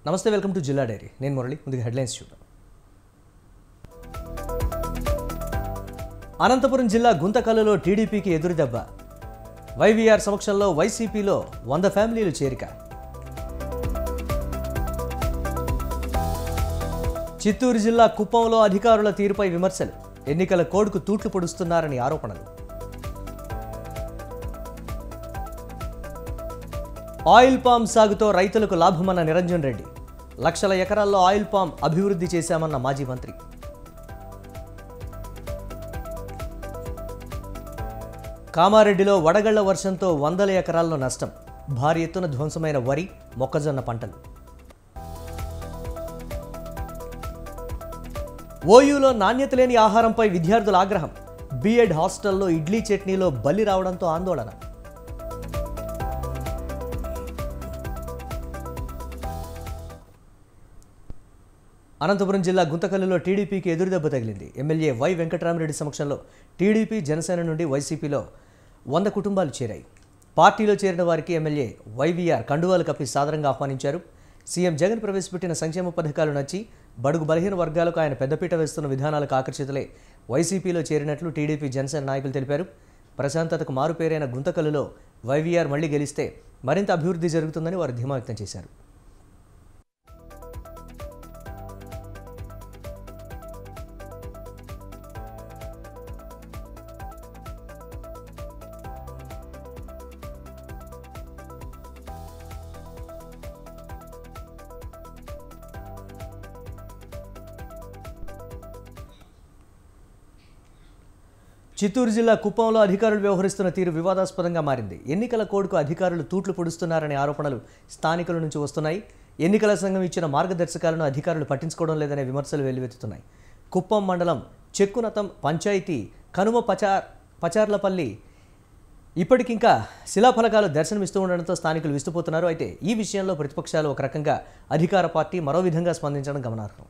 నమస్తే, welcome to జిల్లా dairy. నేను మురళి. ముందుగా హెడ్లైన్స్ చూద్దాం. అనంతపురం జిల్లా గుంతకల్లులో టీడీపీకి ఎదురుదెబ్బ. వైవీఆర్ సమక్షంలో వైసీపీలో 100 ఫ్యామిలీలు చేరిక. చిత్తూరు జిల్లా కుప్పంలో అధికారుల తీరుపై విమర్శలు. ఎన్నికల కోడ్కు తూట్లు పొడుస్తున్నారని ఆరోపణలు. ఆయిల్ పామ్ సాగుతో రైతులకు లాభమన్న నిరంజన్ రెడ్డి. లక్షల ఎకరాల్లో ఆయిల్ పామ్ అభివృద్ధి చేశామన్న మాజీ మంత్రి. కామారెడ్డిలో వడగళ్ల వర్షంతో వందల ఎకరాల్లో నష్టం. భారీ ఎత్తున ధ్వంసమైన వరి, మొక్కజొన్న పంటలు. ఓయూలో నాణ్యత లేని ఆహారంపై విద్యార్థుల ఆగ్రహం. బీఎడ్ హాస్టల్లో ఇడ్లీ చట్నీలో బలి రావడంతో ఆందోళన. అనంతపురం జిల్లా గుంతకల్లులో టీడీపీకి ఎదురుదెబ్బ తగిలింది. ఎమ్మెల్యే వై వెంకటరామరెడ్డి సమక్షంలో టీడీపీ, జనసేన నుండి వైసీపీలో 100 కుటుంబాలు చేరాయి. పార్టీలో చేరిన వారికి ఎమ్మెల్యే వైవీఆర్ కండువాలు కప్పి సాదరంగా ఆహ్వానించారు. సీఎం జగన్ ప్రవేశపెట్టిన సంక్షేమ పథకాలు నచ్చి బడుగు బలహీన వర్గాలకు ఆయన పెద్దపీట వేస్తున్న విధానాలకు ఆకర్షితులై వైసీపీలో చేరినట్లు టీడీపీ, జనసేన నాయకులు తెలిపారు. ప్రశాంతతకు మారుపేరైన గుంతకల్లులో వైవీఆర్ మళ్లీ గెలిస్తే మరింత అభివృద్ధి జరుగుతుందని వారు ధీమా వ్యక్తం చేశారు. చిత్తూరు జిల్లా కుప్పంలో అధికారులు వ్యవహరిస్తున్న తీరు వివాదాస్పదంగా మారింది. ఎన్నికల కోడ్కు అధికారులు తూట్లు పొడుస్తున్నారనే ఆరోపణలు స్థానికుల నుంచి వస్తున్నాయి. ఎన్నికల సంఘం ఇచ్చిన మార్గదర్శకాలను అధికారులు పట్టించుకోవడం లేదనే విమర్శలు వెల్లువెత్తుతున్నాయి. కుప్పం మండలం చెక్కునతం పంచాయతీ కనుమ పచార్లపల్లి ఇప్పటికింకా శిలాఫలకాలు దర్శనమిస్తూ ఉండడంతో స్థానికులు విస్తుపోతున్నారు. అయితే ఈ విషయంలో ప్రతిపక్షాలు ఒక రకంగా, అధికార పార్టీ మరో విధంగా స్పందించడం గమనార్హం.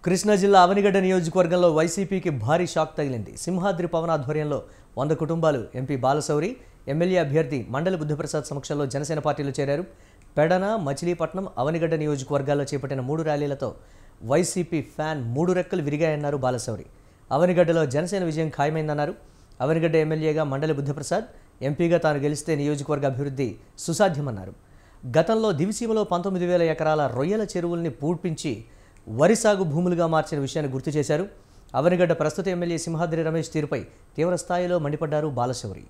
కృష్ణా జిల్లా అవనిగడ్డ నియోజకవర్గంలో వైసీపీకి భారీ షాక్ తగిలింది. సింహాద్రి పవన్ ఆధ్వర్యంలో 100 కుటుంబాలు ఎంపీ బాలశౌరి, ఎమ్మెల్యే అభ్యర్థి మండలి బుద్ధప్రసాద్ సమక్షంలో జనసేన పార్టీలో చేరారు. పెడన, మచిలీపట్నం, అవనిగడ్డ నియోజకవర్గాల్లో చేపట్టిన 3 ర్యాలీలతో వైసీపీ ఫ్యాన్ 3 రెక్కలు విరిగాయన్నారు బాలశౌరి. అవనిగడ్డలో జనసేన విజయం ఖాయమైందన్నారు. అవనిగడ్డ ఎమ్మెల్యేగా మండలి బుద్ధప్రసాద్, ఎంపీగా తాను గెలిస్తే నియోజకవర్గ అభివృద్ధి సుసాధ్యమన్నారు. గతంలో దివిసీమలో 19,000 ఎకరాల రొయ్యల చెరువుల్ని పూడ్పించి వరి సాగు భూములుగా మార్చిన విషయాన్ని గుర్తు చేశారు. అవనిగడ్డ ప్రస్తుత ఎమ్మెల్యే సింహాద్రి రమేష్ తీరుపై తీవ్ర స్థాయిలో మండిపడ్డారు బాలశౌరి.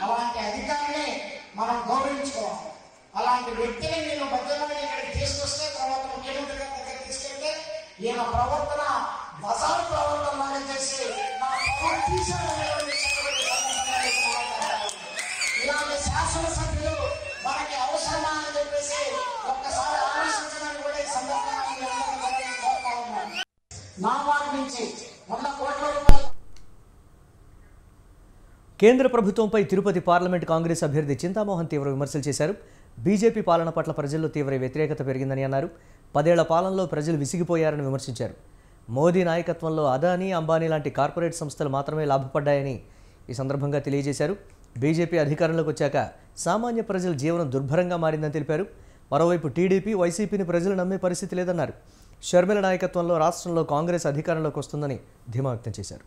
అలాంటి అధికారులే మనం గౌరవించుకోవాలి. అలాంటి వ్యక్తిని నేను భద్రమైన ఇక్కడికి తీసుకొస్తే, తర్వాత ముఖ్యమంత్రి గారి దగ్గర తీసుకెళ్తే ఈయన ప్రవర్తన బజారు ప్రవర్తన చేసి ఇలాంటి శాసనసభ్యులు మనకి అవసరమా అని చెప్పేసి ఒక్కసారి ఆలోచించడానికి కూడా ఈ సందర్భంగా కోరుతా ఉన్నాను. నా వారి నుంచి 100 కోట్ల రూపాయలు కేంద్ర ప్రభుత్వంపై తిరుపతి పార్లమెంట్ కాంగ్రెస్ అభ్యర్థి చింతామోహన్ తీవ్ర విమర్శలు చేశారు. బీజేపీ పాలన పట్ల ప్రజల్లో తీవ్ర వ్యతిరేకత పెరిగిందని అన్నారు. 10 ఏళ్ల పాలనలో ప్రజలు విసిగిపోయారని విమర్శించారు. మోదీ నాయకత్వంలో అదానీ, అంబానీ లాంటి కార్పొరేట్ సంస్థలు మాత్రమే లాభపడ్డాయని ఈ సందర్భంగా తెలియజేశారు. బీజేపీ అధికారంలోకి వచ్చాక సామాన్య ప్రజల జీవనం దుర్భరంగా మారిందని తెలిపారు. మరోవైపు టీడీపీ, వైసీపీని ప్రజలు నమ్మే పరిస్థితి లేదన్నారు. షర్మిల నాయకత్వంలో రాష్ట్రంలో కాంగ్రెస్ అధికారంలోకి వస్తుందని ధీమా వ్యక్తం చేశారు.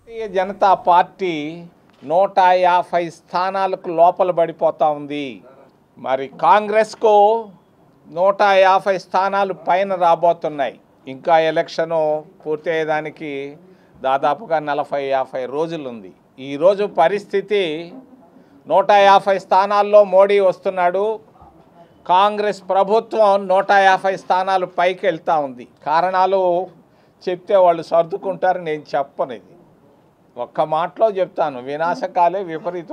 భారతీయ జనతా పార్టీ 150 స్థానాలకు లోపల పడిపోతూ ఉంది. మరి కాంగ్రెస్కు 150 స్థానాలు పైన రాబోతున్నాయి. ఇంకా ఎలక్షను పూర్తి అయ్యేదానికి దాదాపుగా 40-50 రోజులు ఉంది. ఈరోజు పరిస్థితి 150 స్థానాల్లో మోడీ వస్తున్నాడు. కాంగ్రెస్ ప్రభుత్వం 150 స్థానాలు పైకి వెళ్తూ ఉంది. కారణాలు చెప్తే వాళ్ళు సర్దుకుంటారు, నేను చెప్పను. ఇది ఒక్క మాటలో చెప్తాను, వినాశకాలే విపరీత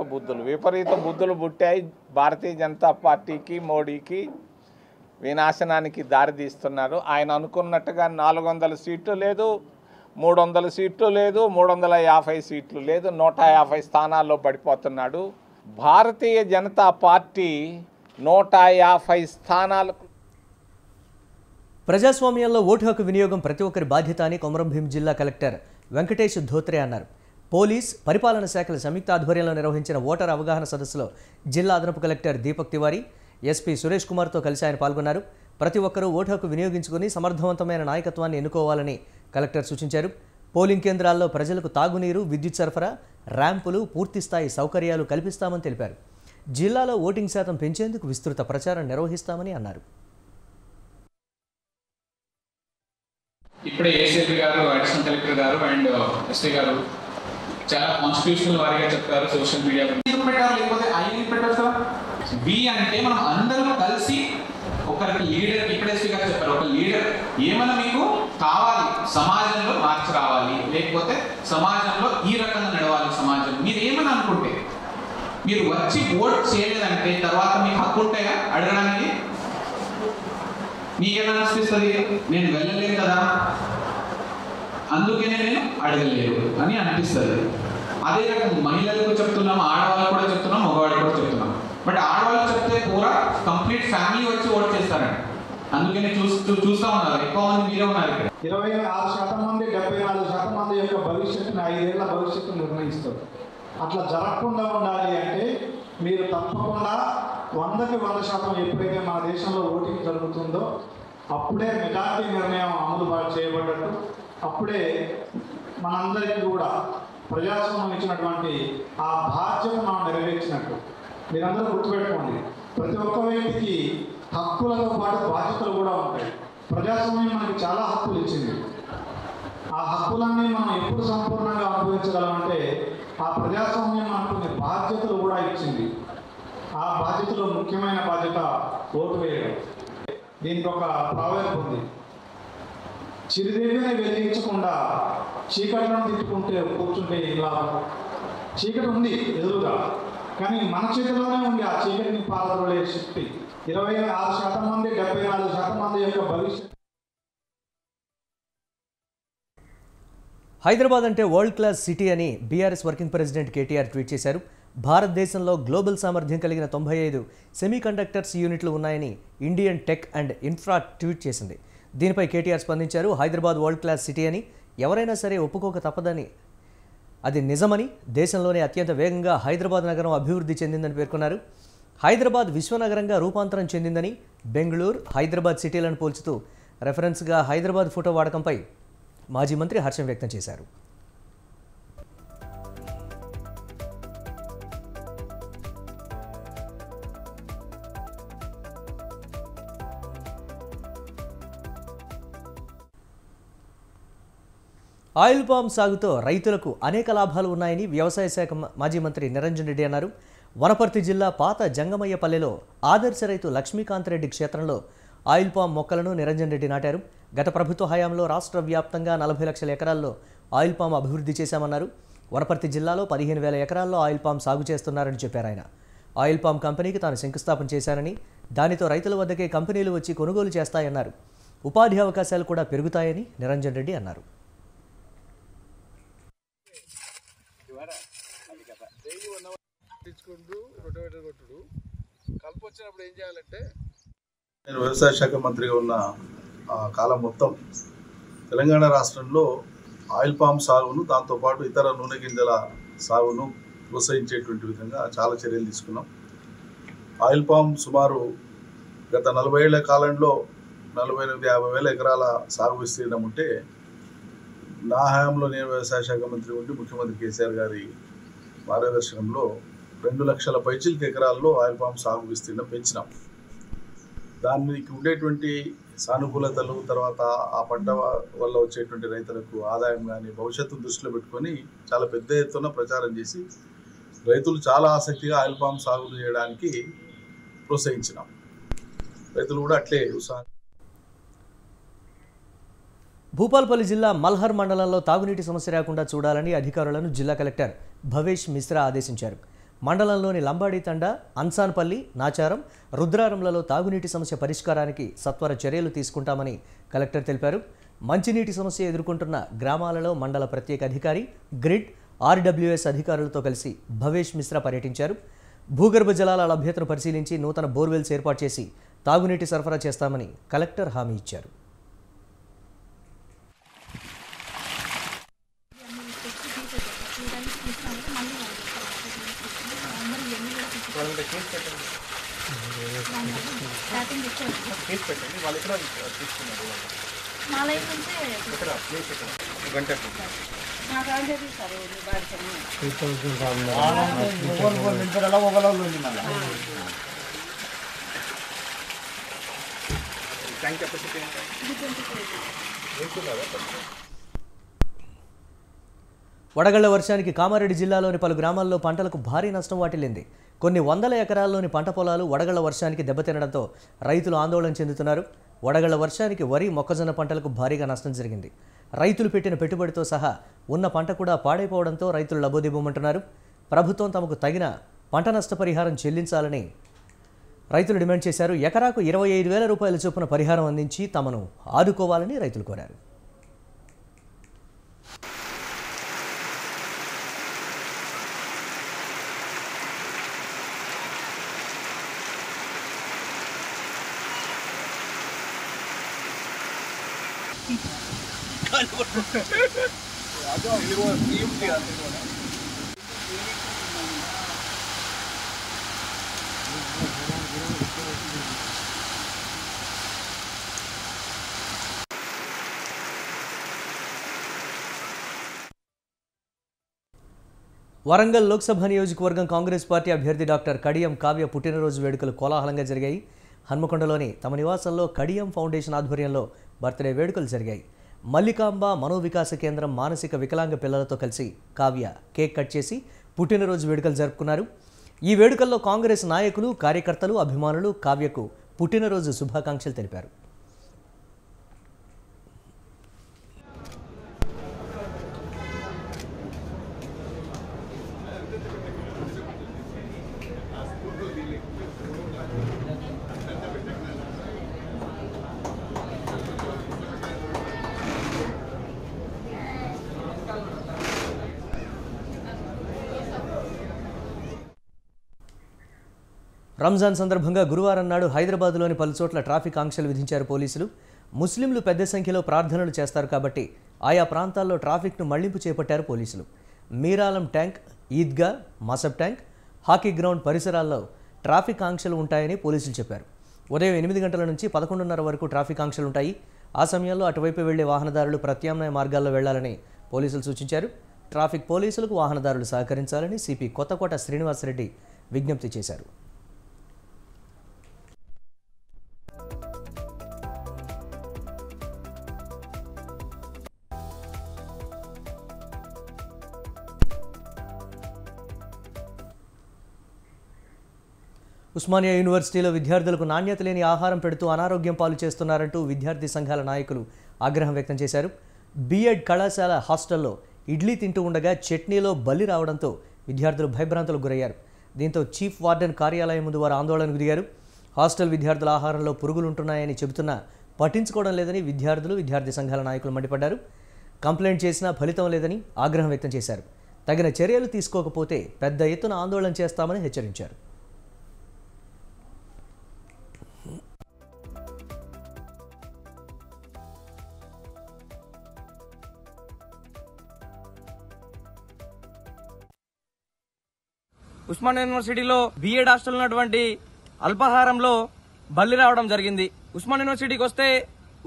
బుద్ధులు పుట్టాయి. భారతీయ జనతా పార్టీకి, మోడీకి వినాశనానికి దారితీస్తున్నారు. ఆయన అనుకున్నట్టుగా 400 సీట్లు లేదు, 300 సీట్లు లేదు, 350 సీట్లు లేదు, 150 స్థానాల్లో పడిపోతున్నాడు. భారతీయ జనతా పార్టీ 150 స్థానాలకు. ప్రజాస్వామ్యంలో ఓటు హక్కు వినియోగం ప్రతి ఒక్కరి బాధ్యత అని కొమరం భీం జిల్లా కలెక్టర్ వెంకటేష్ ధోత్రే అన్నారు. పోలీస్, పరిపాలన శాఖల సంయుక్త ఆధ్వర్యంలో నిర్వహించిన ఓటర్ అవగాహన సదస్సులో జిల్లా అదనపు కలెక్టర్ దీపక్ తివారీ, ఎస్పీ సురేష్ కుమార్తో కలిసి ఆయన పాల్గొన్నారు. ప్రతి ఒక్కరూ ఓటు హక్కు వినియోగించుకుని సమర్థవంతమైన నాయకత్వాన్ని ఎన్నుకోవాలని కలెక్టర్ సూచించారు. పోలింగ్ కేంద్రాల్లో ప్రజలకు తాగునీరు, విద్యుత్ సరఫరా, ర్యాంపులు, పూర్తిస్థాయి సౌకర్యాలు కల్పిస్తామని తెలిపారు. జిల్లాలో ఓటింగ్ శాతం పెంచేందుకు విస్తృత ప్రచారం నిర్వహిస్తామని అన్నారు. ఇప్పుడే ఏసీపీ గారు, అడిషనల్ కలెక్టర్ గారు అండ్ ఎస్పీ గారు చాలా కాన్స్టిట్యూషనల్ వారీగా చెప్పారు. సోషల్ మీడియా పెట్టారు, లేకపోతే ఐ పెట్టారు. వి అంటే మనం అందరం కలిసి ఒకరికి లీడర్, ఇప్పుడే ఎస్పీ గారు చెప్పారు, ఒక లీడర్ ఏమైనా మీకు కావాలి, సమాజంలో మార్చి రావాలి, లేకపోతే సమాజంలో ఈ రకంగా నడవాలి సమాజం, మీరు ఏమని అనుకుంటే మీరు వచ్చి ఓట్ చేయలేదంటే తర్వాత మీకు హక్కు ఉంటాయా అడగడానికి? మీకేనా అనిపిస్తుంది? నేను వెళ్ళలేదు కదా, అందుకనే నేను అడగలేదు అని అనిపిస్తుంది. అదే రకంగా మహిళలకు చెప్తున్నాం, ఆడవాళ్ళకు కూడా చెప్తున్నాం, మగవాళ్ళకి కూడా చెప్తున్నాం. బట్ ఆడవాళ్ళు చెప్తే పూరా కంప్లీట్ ఫ్యామిలీ వచ్చి ఓట్ చేస్తారండి. అందుకని చూస్తూ ఉన్నారు, ఎక్కువ మంది మీరే ఉన్నారు ఇక్కడ. 26% మంది 74% మంది యొక్క భవిష్యత్తుని, 5 ఏళ్ల భవిష్యత్తును నిర్ణయిస్తారు. అట్లా జరగకుండా ఉండాలి అంటే మీరు తప్పకుండా 100కి 100% ఎప్పుడైతే మన దేశంలో ఓటింగ్ జరుగుతుందో అప్పుడే మెజార్టీ నిర్ణయం అమలు చేయబడ్డట్టు, అప్పుడే మనందరికీ కూడా ప్రజాస్వామ్యం ఇచ్చినటువంటి ఆ బాధ్యత మనం నెరవేర్చినట్టు. మీరందరూ గుర్తుపెట్టుకోండి, ప్రతి ఒక్క వ్యక్తికి హక్కులతో పాటు బాధ్యతలు కూడా ఉంటాయి. ప్రజాస్వామ్యం మనకి చాలా హక్కులు ఇచ్చింది. ఆ హక్కులన్నీ మనం ఎప్పుడు సంపూర్ణంగా అనుభవించగలమంటే ఆ ప్రజాస్వామ్యం మనకు కొన్ని బాధ్యతలు కూడా ఇచ్చింది. ఆ బాధ్యతలో ముఖ్యమైన బాధ్యత ఓటు వేయడం. దీనికి ఒక ప్రావెర్బ్ ఉంది, చిరుదేవిని వెలిగించకుండా చీకట్లను తిట్టుకుంటే కూర్చుంటే ఇలా. చీకటి ఉంది ఎదురుగా, కానీ మన చేతిలోనే ఉంది ఆ చీకటిని పారద్రోలే శక్తి. 26% మంది 74% మంది యొక్క భవిష్యత్. హైదరాబాద్ అంటే వరల్డ్ క్లాస్ సిటీ అని BRS working president KTR tweet చేశారు. భారతదేశంలో గ్లోబల్ సామర్థ్యం కలిగిన 95 సెమీకండక్టర్స్ యూనిట్లు ఉన్నాయని Indian tech and infra tweet చేసింది. దీనిపై కేటీఆర్ స్పందించారు. హైదరాబాద్ వరల్డ్ క్లాస్ సిటీ అని ఎవరైనా సరే ఒప్పుకోక తప్పదని, అది నిజమని, దేశంలోనే అత్యంత వేగంగా హైదరాబాద్ నగరం అభివృద్ధి చెందిందని పేర్కొన్నారు. హైదరాబాద్ విశ్వనగరంగా రూపాంతరం చెందిందని, బెంగళూరు, హైదరాబాద్ సిటీలను పోల్చుతూ రెఫరెన్స్గా హైదరాబాద్ ఫోటో వాడకంపై మాజీ మంత్రి హర్షం వ్యక్తం చేశారు. ఆయిల్ పామ్ సాగుతో రైతులకు అనేక లాభాలు ఉన్నాయని వ్యవసాయ శాఖ మాజీ మంత్రి నిరంజన్ రెడ్డి అన్నారు. వనపర్తి జిల్లా పాత జంగమయ్యపల్లెలో ఆదర్శ రైతు లక్ష్మీకాంత్ రెడ్డి క్షేత్రంలో ఆయిల్ పామ్ మొక్కలను నిరంజన్ రెడ్డి నాటారు. గత ప్రభుత్వ హయాంలో రాష్ట్ర వ్యాప్తంగా 40 లక్షల ఎకరాల్లో ఆయిల్ పామ్ అభివృద్ధి చేశామన్నారు. వనపర్తి జిల్లాలో 15,000 ఎకరాల్లో ఆయిల్ పామ్ సాగు చేస్తున్నారని చెప్పారు ఆయన. ఆయిల్ పామ్ కంపెనీకి తాను శంకుస్థాపన చేశారని, దానితో రైతుల వద్దకే కంపెనీలు వచ్చి కొనుగోలు చేస్తాయన్నారు. ఉపాధి అవకాశాలు కూడా పెరుగుతాయని నిరంజన్ రెడ్డి అన్నారు. నేను వ్యవసాయ శాఖ మంత్రిగా ఉన్న కాలం మొత్తం తెలంగాణ రాష్ట్రంలో ఆయిల్ పామ్ సాగును, దాంతోపాటు ఇతర నూనె గింజల సాగును ప్రోత్సహించేటువంటి విధంగా చాలా చర్యలు తీసుకున్నాం. ఆయిల్ పామ్ సుమారు గత 40 ఏళ్ల కాలంలో 40,000-50,000 ఎకరాల సాగు విస్తీర్ణం ఉంటే, నా హయాంలో నేను వ్యవసాయ శాఖ మంత్రి ఉండి ముఖ్యమంత్రి కేసీఆర్ గారి మార్గదర్శనంలో 2 లక్షల పైచిలకు ఎకరాల్లో ఆయిల్ పామ్ సాగు విస్తీర్ణం పెంచినాం. దానికి ఉండేటువంటి సానుకూలతలు, తర్వాత ఆ పంట వల్ల వచ్చేటువంటి రైతులకు ఆదాయం కానీ భవిష్యత్తును దృష్టిలో పెట్టుకొని చాలా పెద్ద ఎత్తున ప్రచారం చేసి రైతులు చాలా ఆసక్తిగా ఆయిల్ పామ్ సాగు చేయడానికి ప్రోత్సహించినాం. రైతులు కూడా అట్లే ఉత్సాహం. భూపాల్పల్లి జిల్లా మల్హర్ మండలంలో తాగునీటి సమస్య రాకుండా చూడాలని అధికారులను జిల్లా కలెక్టర్ భవేష్ మిశ్రా ఆదేశించారు. మండలంలోని లంబాడి తండా, అన్సాన్పల్లి, నాచారం, రుద్రారంలలో తాగునీటి సమస్య పరిష్కారానికి సత్వర చర్యలు తీసుకుంటామని కలెక్టర్ తెలిపారు. మంచినీటి సమస్య ఎదుర్కొంటున్న గ్రామాలలో మండల ప్రత్యేక అధికారి, గ్రిడ్, ఆర్డబ్ల్యూఎస్ అధికారులతో కలిసి భవేష్ మిశ్రా పర్యటించారు. భూగర్భ జలాల లభ్యతను పరిశీలించి నూతన బోర్వెల్స్ ఏర్పాటు చేసి తాగునీటి సరఫరా చేస్తామని కలెక్టర్ హామీ ఇచ్చారు. వడగళ్ల వర్షానికి కామారెడ్డి జిల్లాలోని పలు గ్రామాల్లో పంటలకు భారీ నష్టం వాటిల్లింది. కొన్ని వందల ఎకరాల్లోని పంట పొలాలు వడగళ్ల వర్షానికి దెబ్బతినడంతో రైతులు ఆందోళన చెందుతున్నారు. వడగళ్ల వర్షానికి వరి, మొక్కజొన్న పంటలకు భారీగా నష్టం జరిగింది. రైతులు పెట్టిన పెట్టుబడితో సహా ఉన్న పంట కూడా పాడైపోవడంతో రైతులు లబోదిబ్బమంటున్నారు. ప్రభుత్వం తమకు తగిన పంట నష్టపరిహారం చెల్లించాలని రైతులు డిమాండ్ చేశారు. ఎకరాకు 25,000 రూపాయల చొప్పున పరిహారం అందించి తమను ఆదుకోవాలని రైతులు కోరారు. వరంగల్ లోక్సభ నియోజకవర్గం కాంగ్రెస్ పార్టీ అభ్యర్థి డాక్టర్ కడియం కావ్య పుట్టినరోజు వేడుకలు కోలాహలంగా జరిగాయి. హన్మకొండలోని తమ నివాసంలో కడియం ఫౌండేషన్ ఆధ్వర్యంలో బర్త్డే వేడుకలు జరిగాయి. మల్లికాంబ మనోవికాస కేంద్రం మానసిక వికలాంగ పిల్లలతో కలిసి కావ్య కేక్ కట్ చేసి పుట్టినరోజు వేడుకలు జరుపుకున్నారు. ఈ వేడుకల్లో కాంగ్రెస్ నాయకులు, కార్యకర్తలు, అభిమానులు కావ్యకు పుట్టినరోజు శుభాకాంక్షలు తెలిపారు. రంజాన్ సందర్భంగా గురువారం నాడు హైదరాబాద్లోని పలుచోట్ల ట్రాఫిక్ ఆంక్షలు విధించారు పోలీసులు. ముస్లింలు పెద్ద సంఖ్యలో ప్రార్థనలు చేస్తారు కాబట్టి ఆయా ప్రాంతాల్లో ట్రాఫిక్ను మళ్లింపు చేపట్టారు పోలీసులు. Miralam tank, Eidgah, Masab tank, hockey ground పరిసరాల్లో ట్రాఫిక్ ఆంక్షలు ఉంటాయని పోలీసులు చెప్పారు. ఉదయం 8 గంటల నుంచి 11:30 వరకు ట్రాఫిక్ ఆంక్షలు ఉంటాయి. ఆ సమయంలో అటువైపు వెళ్లే వాహనదారులు ప్రత్యామ్నాయ మార్గాల్లో వెళ్లాలని పోలీసులు సూచించారు. ట్రాఫిక్ పోలీసులకు వాహనదారులు సహకరించాలని సిపి కొత్తకోట శ్రీనివాసరెడ్డి విజ్ఞప్తి చేశారు. ఉస్మానియా యూనివర్సిటీలో విద్యార్థులకు నాణ్యత లేని ఆహారం పెడుతూ అనారోగ్యం పాలు చేస్తున్నారంటూ విద్యార్థి సంఘాల నాయకులు ఆగ్రహం వ్యక్తం చేశారు. బీఎడ్ కళాశాల హాస్టల్లో ఇడ్లీ తింటూ ఉండగా చట్నీలో బల్లి రావడంతో విద్యార్థులు భయభ్రాంతులకు గురయ్యారు. దీంతో చీఫ్ వార్డెన్ కార్యాలయం ముందు వారు ఆందోళనకు దిగారు. హాస్టల్ విద్యార్థుల ఆహారంలో పురుగులుంటున్నాయని చెబుతున్నా పట్టించుకోవడం లేదని విద్యార్థి సంఘాల నాయకులు మండిపడ్డారు. కంప్లైంట్ చేసినా ఫలితం లేదని ఆగ్రహం వ్యక్తం చేశారు. తగిన చర్యలు తీసుకోకపోతే పెద్ద ఎత్తున ఆందోళన చేస్తామని హెచ్చరించారు. ఉస్మానియా యూనివర్సిటీలో బీఎడ్ హాస్టల్ ఉన్నటువంటి అల్పాహారంలో బల్లి రావడం జరిగింది. ఉస్మానియా యూనివర్సిటీకి వస్తే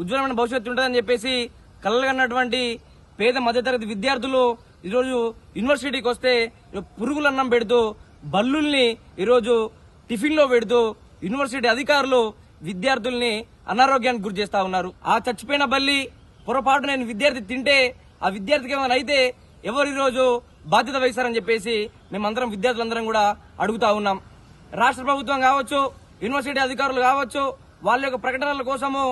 ఉజ్వలమైన భవిష్యత్తు ఉంటుందని చెప్పేసి కలలుగన్నటువంటి పేద మధ్యతరగతి విద్యార్థులు ఈరోజు యూనివర్సిటీకి వస్తే పురుగులన్నం పెడుతూ బల్లుల్ని ఈరోజు టిఫిన్ లో పెడుతూ యూనివర్సిటీ అధికారులు విద్యార్థుల్ని అనారోగ్యానికి గురి చేస్తా ఉన్నారు. ఆ చచ్చిపోయిన బల్లి పొరపాటు నేను విద్యార్థి తింటే ఆ విద్యార్థికి ఏమైనా అయితే ఎవరు ఈరోజు బాధ్యత వహిస్తారని చెప్పేసి మేమందరం విద్యార్థులందరం కూడా అడుగుతా ఉన్నాం. రాష్ట్ర ప్రభుత్వం కావచ్చు, యూనివర్సిటీ అధికారులు కావచ్చు, వాళ్ళ యొక్క ప్రకటనల కోసము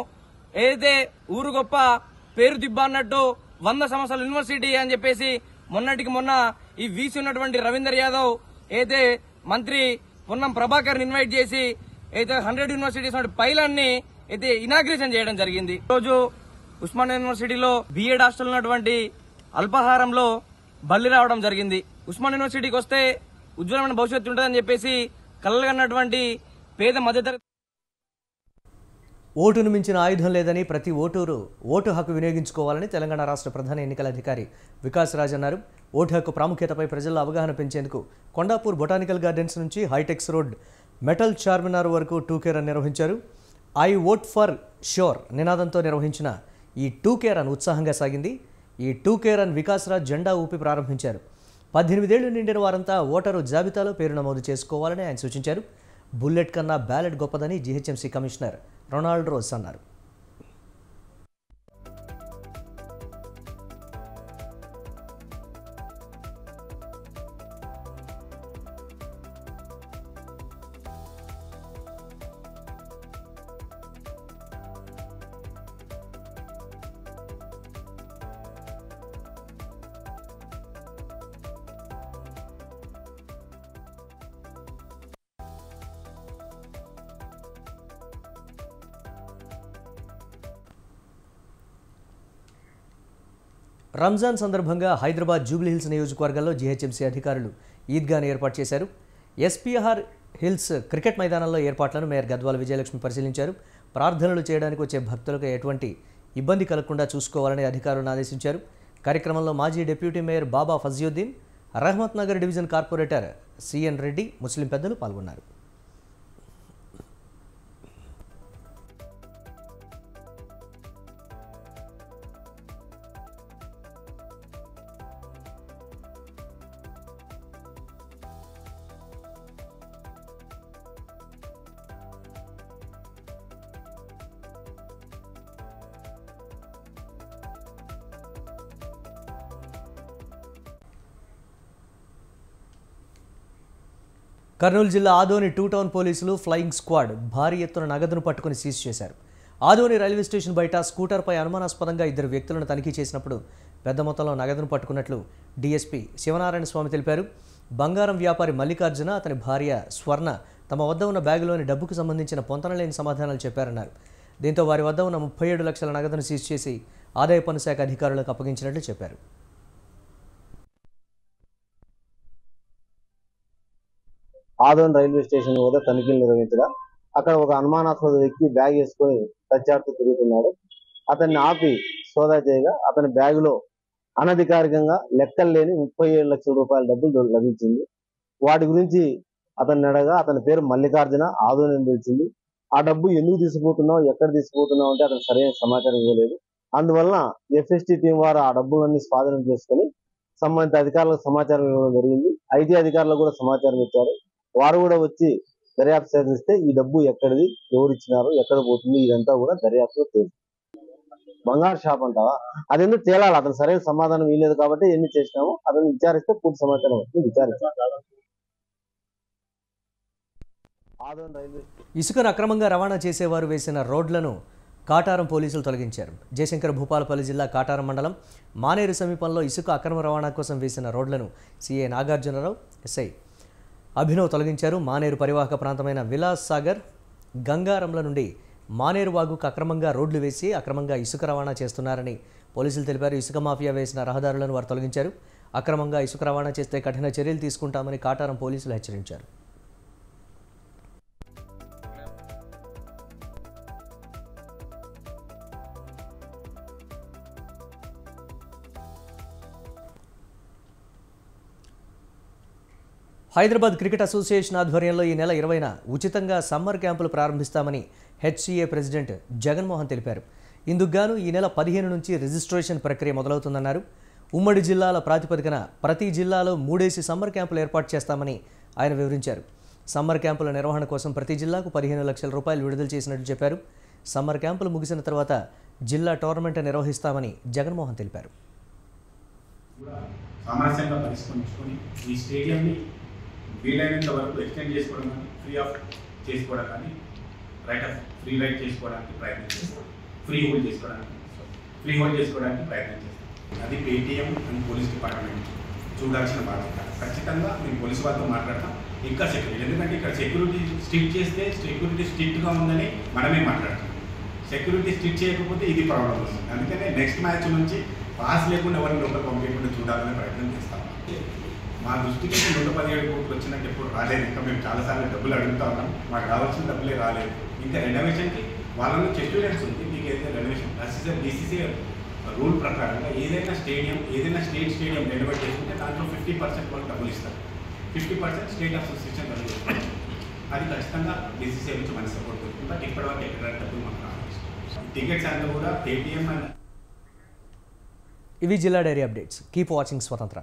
ఏదైతే ఊరు గొప్ప పేరు దిబ్బ అన్నట్టు 100 సంవత్సరాల యూనివర్సిటీ అని చెప్పేసి మొన్నటికి మొన్న ఈ వీసీ ఉన్నటువంటి రవీందర్ యాదవ్ అయితే మంత్రి పొన్నం ప్రభాకర్ ఇన్వైట్ చేసి అయితే 100 యూనివర్సిటీస్ పైలాన్ని అయితే ఇనాగ్రేషన్ చేయడం జరిగింది. రోజు ఉస్మానియా యూనివర్సిటీలో బిఎడ్ హాస్టల్ ఉన్నటువంటి అల్పాహారంలో బల్లి రావడం జరిగింది. ఉస్మానియా యూనివర్సిటీకి వస్తే ఉజ్వలమైన భవిష్యత్తు ఉంటుందని చెప్పేసి కలలుగన్నటువంటి పేద మధ్యతరగతి ఓటును మించిన ఆయుధం లేదని ప్రతి ఓటూరు ఓటు హక్కు వినియోగించుకోవాలని తెలంగాణ రాష్ట్ర ప్రధాన ఎన్నికల అధికారి వికాస్ రాజ్ అన్నారు. ఓటు హక్కు ప్రాముఖ్యతపై ప్రజల్లో అవగాహన పెంచేందుకు కొండాపూర్ బొటానికల్ గార్డెన్స్ నుంచి హైటెక్స్ రోడ్ మెటల్ చార్మినార్ వరకు 2K రన్ నిర్వహించారు. ఐ ఓట్ ఫర్ ష్యూర్ నినాదంతో నిర్వహించిన ఈ 2K రన్ ఉత్సాహంగా సాగింది. ఈ 2K రన్ వికాస్ రాజ్ జెండా ఊపి ప్రారంభించారు. 18 ఏళ్లు నిండిన వారంతా ఓటరు జాబితాలో పేరు నమోదు చేసుకోవాలని ఆయన సూచించారు. బుల్లెట్ కన్నా బ్యాలెట్ గొప్పదని జీహెచ్ఎంసీ కమిషనర్ రొనాల్డ్ రోజ్ అన్నారు. రంజాన్ సందర్భంగా హైదరాబాద్ జూబ్లీహిల్స్ నియోజకవర్గంలో జీహెచ్ఎంసీ అధికారులు ఈద్గాను ఏర్పాటు చేశారు. ఎస్పీఆర్ హిల్స్ క్రికెట్ మైదానంలో ఏర్పాట్లను మేయర్ గద్వాల విజయలక్ష్మి పరిశీలించారు. ప్రార్థనలు చేయడానికి వచ్చే భక్తులకు ఎటువంటి ఇబ్బంది కలగకుండా చూసుకోవాలని అధికారులను ఆదేశించారు. కార్యక్రమంలో మాజీ deputy mayor Baba Fasiuddin, Rahmat Nagar division corporator CN Reddy, Muslim పెద్దలు పాల్గొన్నారు. కర్నూలు జిల్లా ఆదోని 2 టౌన్ పోలీసులు ఫ్లయింగ్ స్క్వాడ్ భారీ ఎత్తున నగదును పట్టుకుని సీజ్ చేశారు. ఆదోని రైల్వే స్టేషన్ బయట స్కూటర్పై అనుమానాస్పదంగా 2 వ్యక్తులను తనిఖీ చేసినప్పుడు పెద్ద మొత్తంలో నగదును పట్టుకున్నట్లు డీఎస్పీ శివనారాయణ స్వామి తెలిపారు. బంగారం వ్యాపారి మల్లికార్జున, అతని భార్య స్వర్ణ తమ వద్ద ఉన్న బ్యాగులోని డబ్బుకు సంబంధించిన పొంతనలేని సమాధానాలు చెప్పారన్నారు. దీంతో వారి వద్ద ఉన్న 37 లక్షల నగదును సీజ్ చేసి ఆదాయ పన్ను శాఖ అధికారులకు అప్పగించినట్లు చెప్పారు. ఆదోని రైల్వే స్టేషన్ వద్ద తనిఖీలు నిర్వహించగా అక్కడ ఒక అనుమానాస్పద వ్యక్తి బ్యాగ్ వేసుకొని ప్రత్యర్థి తిరుగుతున్నాడు. అతన్ని ఆపి సోదా చేయగా అతని బ్యాగులో అనధికారికంగా లెక్కలు లేని 37 లక్షల రూపాయల డబ్బులు లభించింది. వాటి గురించి అతన్ని అడగా అతని పేరు మల్లికార్జున, ఆదోని తెలిసింది. ఆ డబ్బు ఎందుకు తీసుకుపోతున్నావు, ఎక్కడ తీసుకుపోతున్నావు అంటే అతను సరైన సమాచారం ఇవ్వలేదు. అందువలన ఎఫ్ఎస్టీ టీం వారు ఆ డబ్బులన్నీ స్వాధీనం చేసుకుని సంబంధిత అధికారులకు సమాచారం ఇవ్వడం జరిగింది. ఐటీ అధికారులకు కూడా సమాచారం ఇచ్చారు. వారు కూడా వచ్చి దర్యాప్తు సేకరిస్తే ఈ డబ్బు ఎక్కడిది, ఎవరు ఇచ్చినారు, ఎక్కడ పోతుంది, ఇదంతా కూడా దర్యాప్తులో తేలింది. బంగారు షాప్ అంటావా, అది ఎందుకు తేలాలి, అతను సరైన సమాధానం ఇవ్వలేదు కాబట్టి ఎన్ని చేసినామో అతను విచారిస్తే పూర్తి సమాచారం వస్తుంది. విచారించాలి. ఇసుకను అక్రమంగా రవాణా చేసేవారు వేసిన రోడ్లను కాటారం పోలీసులు తొలగించారు. జయశంకర్ భూపాలపల్లి జిల్లా కాటారం మండలం మానేరు సమీపంలో ఇసుక అక్రమ రవాణా కోసం వేసిన రోడ్లను సీఏ నాగార్జునరావు, ఎస్ఐ అభినవ్ తొలగించారు. మానేరు పరివాహక ప్రాంతమైన విలాస్ సాగర్, గంగారంల నుండి మానేరు వాగుకు అక్రమంగా రోడ్లు వేసి అక్రమంగా ఇసుక రవాణా చేస్తున్నారని పోలీసులు తెలిపారు. ఇసుక మాఫియా వేసిన రహదారులను వారు తొలగించారు. అక్రమంగా ఇసుక రవాణా చేస్తే కఠిన చర్యలు తీసుకుంటామని కాటారం పోలీసులు హెచ్చరించారు. హైదరాబాద్ క్రికెట్ అసోసియేషన్ ఆధ్వర్యంలో ఈ నెల 20న ఉచితంగా సమ్మర్ క్యాంపులు ప్రారంభిస్తామని హెచ్సిఏ ప్రెసిడెంట్ జగన్మోహన్ తెలిపారు. ఇందుకు గాను ఈ నెల 15 నుంచి రిజిస్ట్రేషన్ ప్రక్రియ మొదలవుతుందన్నారు. ఉమ్మడి జిల్లాల ప్రాతిపదికన ప్రతి జిల్లాలో 3 సమ్మర్ క్యాంపులు ఏర్పాటు చేస్తామని ఆయన వివరించారు. సమ్మర్ క్యాంపుల నిర్వహణ కోసం ప్రతి జిల్లాకు 15 లక్షల రూపాయలు విడుదల చేసినట్లు చెప్పారు. సమ్మర్ క్యాంపులు ముగిసిన తర్వాత జిల్లా టోర్నమెంట్ నిర్వహిస్తామని జగన్మోహన్ తెలిపారు. సామరస్యంగా పరిష్కరించుకొని ఈ స్టేడియంని వీలైనంత వరకు ఎక్స్టెండ్ చేసుకోవడం కానీ ఫ్రీ ఆఫ్ చేసుకోవడం కానీ ఫ్రీ రైట్ చేసుకోవడానికి ప్రయత్నం చేస్తాం, ఫ్రీ హోల్డ్ చేసుకోవడానికి ప్రయత్నం చేస్తాం. అది పేటీఎం అండ్ పోలీస్ డిపార్ట్మెంట్ చూడాల్సిన బాధ్యత. ఖచ్చితంగా మేము పోలీసు వాళ్ళతో మాట్లాడతాం. ఇంకా సెక్యూరిటీ, ఎందుకంటే ఇక్కడ సెక్యూరిటీ స్ట్రిక్ట్ చేస్తే సెక్యూరిటీ స్ట్రిక్ట్గా ఉందని మనమే మాట్లాడతాం. సెక్యూరిటీ స్ట్రిక్ట్ చేయకపోతే ఇది ప్రాబ్లం వస్తుంది. అందుకనే నెక్స్ట్ మ్యాచ్ నుంచి పాస్ లేకుండా ఎవరిని లోపల పంపించకుండా చూడాలనే ప్రయత్నం చేస్తాం. మా దృష్టికి 117 కోట్లు వచ్చినట్టు ఎప్పుడు రాలేదు. ఇంకా మేము చాలాసార్లు డబ్బులు అడుగుతా ఉన్నాం, మాకు రావాల్సిన డబ్బులే రాలేదు. ఇంకా రెనోవేషన్కి వాళ్ళలో చెస్టూడెంట్స్ ఉంది. మీకు ఏదైతే రెనోవేషన్ బీసీసీ రూల్ ప్రకారంగా ఏదైనా స్టేడియం, ఏదైనా స్టేట్ స్టేడియం రెనోవేట్ చేసుకుంటే దాంట్లో 50% వాళ్ళు డబ్బులు ఇస్తారు. 50% స్టేట్ అసోసియేషన్ డబ్బులు ఇస్తారు. అది ఖచ్చితంగా బీసీసీ నుంచి మన సపోర్ట్ దొరుకుతుంది. బట్ ఇప్పటివరకు ఎక్కడ డబ్బులు మాకు రావాలి. టికెట్స్ అంతా కూడా పేటీఎం అండ్ ఇవి జిల్లా డైరీ అప్డేట్స్. కీప్ వాచింగ్ స్వతంత్ర.